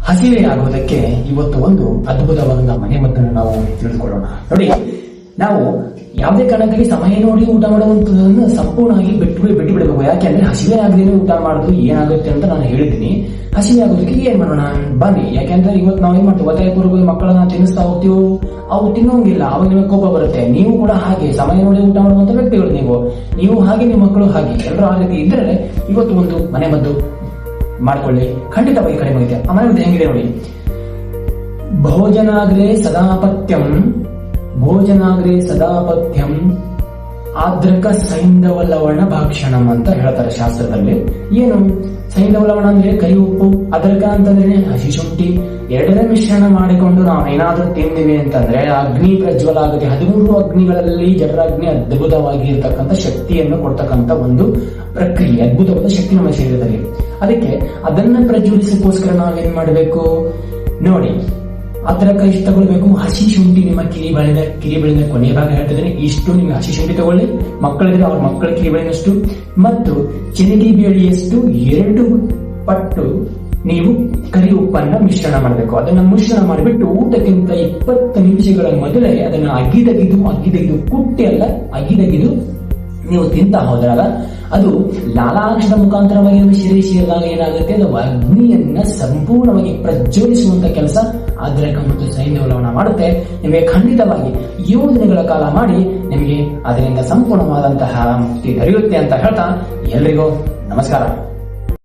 ಹಸಿವೆ ಆಗುವುದಕ್ಕೆ ಇವತ್ತು ಒಂದು ಅದ್ಭುತವಾದ ಮನೆಮದ್ದನ್ನು ನಾವು ತಿಳಿದುಕೊಳ್ಳೋಣ. ನೋಡಿ, ನಾವು ಯಾವುದೇ ಕಾರಣಕ್ಕಾಗಿ ಸಮಯ ನೋಡಿ ಊಟ ಮಾಡುವಂತದನ್ನು ಸಂಪೂರ್ಣವಾಗಿ ಬಿಟ್ಟು ಬಿಡಬೇಕು. ಯಾಕೆಂದ್ರೆ ಹಸಿವೆ ಆಗದೇನೆ ಊಟ ಮಾಡೋದು ಏನಾಗುತ್ತೆ ಅಂತ ನಾನು ಹೇಳಿದ್ದೀನಿ. ಹಸಿವೆ ಆಗೋದಕ್ಕೆ ಏನ್ ಮಾಡೋಣ ಬನ್ನಿ. ಯಾಕೆಂದ್ರೆ ಇವತ್ತು ನಾವು ಏನ್ ಮಾಡ್ತೀವಿ, ಒತ್ತಾಯಪೂರ್ವಕ ಮಕ್ಕಳನ್ನ ತಿನ್ನಿಸ್ತಾ ಹೋಗ್ತೀವಿ, ಅವು ತಿನ್ನೋಂಗಿಲ್ಲ, ಅವಾಗ ನಿಮಗೆ ಕೋಪ ಬರುತ್ತೆ. ನೀವು ಕೂಡ ಹಾಗೆ ಸಮಯ ನೋಡಿ ಊಟ ಮಾಡುವಂತ ವ್ಯಕ್ತಿಗಳು. ನೀವು ಹಾಗೆ, ನಿಮ್ಮ ಮಕ್ಕಳು ಹಾಗೆ, ಎಲ್ಲರೂ ಆ ರೀತಿ ಇದ್ರೆ ಇವತ್ತು ಒಂದು ಮನೆಮದ್ದು ಮಾಡ್ಕೊಳ್ಳಿ, ಖಂಡಿತವಾಗಿ ಕಡಿಮೆ ಆಗುತ್ತೆ. ಆ ಮನೆಮದ್ದು ಹೆಂಗಿದೆ ನೋಡಿ, ಭೋಜನಾಗ್ರೆ ಸದಾಪಥ್ಯಂ ಆದ್ರಕ ಸೈಂಧವ ಲವಣ ಭಾಕ್ಷಣಂ ಅಂತ ಹೇಳ್ತಾರೆ ಶಾಸ್ತ್ರದಲ್ಲಿ. ಏನು ಸೈಂಧವ ಲವಣ ಅಂದ್ರೆ ಕರಿ ಉಪ್ಪು, ಅದ್ರಕ ಅಂತಂದ್ರೆ ಹಸಿ ಶುಂಠಿ, ಎರಡನೇ ಮಿಶ್ರಣ ಮಾಡಿಕೊಂಡು ನಾವೇನಾದ್ರೂ ತಿಂದಿವಿ ಅಂತಂದ್ರೆ ಅಗ್ನಿ ಪ್ರಜ್ವಲ ಆಗುತ್ತೆ. 13 ಅಗ್ನಿಗಳಲ್ಲಿ ಜಠರಾಗ್ನಿ ಅದ್ಭುತವಾಗಿ ಇರತಕ್ಕಂಥ ಶಕ್ತಿಯನ್ನು ಕೊಡ್ತಕ್ಕಂಥ ಒಂದು ಪ್ರಕ್ರಿಯೆ, ಅದ್ಭುತವಾದ ಶಕ್ತಿ ನಮ್ಮ ಶರೀರದಲ್ಲಿ. ಅದಕ್ಕೆ ಅದನ್ನ ಪ್ರಜ್ವಲಿಸಕ್ಕೋಸ್ಕರ ನಾವೇನ್ ಮಾಡಬೇಕು ನೋಡಿ, ಅದ್ರಕ ಇಷ್ಟು ತಗೊಳ್ಬೇಕು. ಹಸಿ ಶುಂಠಿ ನಿಮ್ಮ ಕಿರಿ ಬೆಳೆದ ಕೊನೆಯ ಭಾಗ ಹೇಳ್ತಿದ್ರೆ ಇಷ್ಟು ನಿಮ್ಗೆ ಹಸಿ ಶುಂಠಿ ತಗೊಳ್ಳಿ. ಮಕ್ಕಳಿದ್ರೆ ಅವ್ರ ಮಕ್ಕಳ ಕಿರಿ ಬೆಳೆದಷ್ಟು ಮತ್ತು ಚಿನಿಗಿ ಬೇಳೆಯಷ್ಟು 2 ಪಟ್ಟು ನೀವು ಕರಿ ಉಪ್ಪನ್ನ ಮಿಶ್ರಣ ಮಾಡಬೇಕು. ಅದನ್ನ ಮಿಶ್ರಣ ಮಾಡಿಬಿಟ್ಟು ಊಟಕ್ಕಿಂತ 20 ನಿಮಿಷಗಳ ಮೊದಲೇ ಅದನ್ನ ಅಗಿದಗಿದು ಕುಟ್ಟಿ ಅಲ್ಲ ಅಗಿದಗಿದು ನೀವು ತಿಂತಾ ಹೋದ್ರಲ್ಲ, ಅದು ಲಾಲಾಂಶದ ಮುಖಾಂತರವಾಗಿ ನಮ್ಮ ಶರೀರ ಸೇರಿದಾಗ ಏನಾಗುತ್ತೆ, ಅದು ಅಗ್ನಿಯನ್ನ ಸಂಪೂರ್ಣವಾಗಿ ಪ್ರಜ್ವಲಿಸುವಂತ ಕೆಲಸ ಅದ್ರಕ ಮತ್ತು ಸೈಂಧವ ಲವಣ ಮಾಡುತ್ತೆ. ನಿಮಗೆ ಖಂಡಿತವಾಗಿ 7 ದಿನಗಳ ಕಾಲ ಮಾಡಿ ನಿಮಗೆ ಅದರಿಂದ ಸಂಪೂರ್ಣವಾದಂತಹ ಮುಕ್ತಿ ದೊರೆಯುತ್ತೆ ಅಂತ ಹೇಳ್ತಾ ಎಲ್ರಿಗೂ ನಮಸ್ಕಾರ.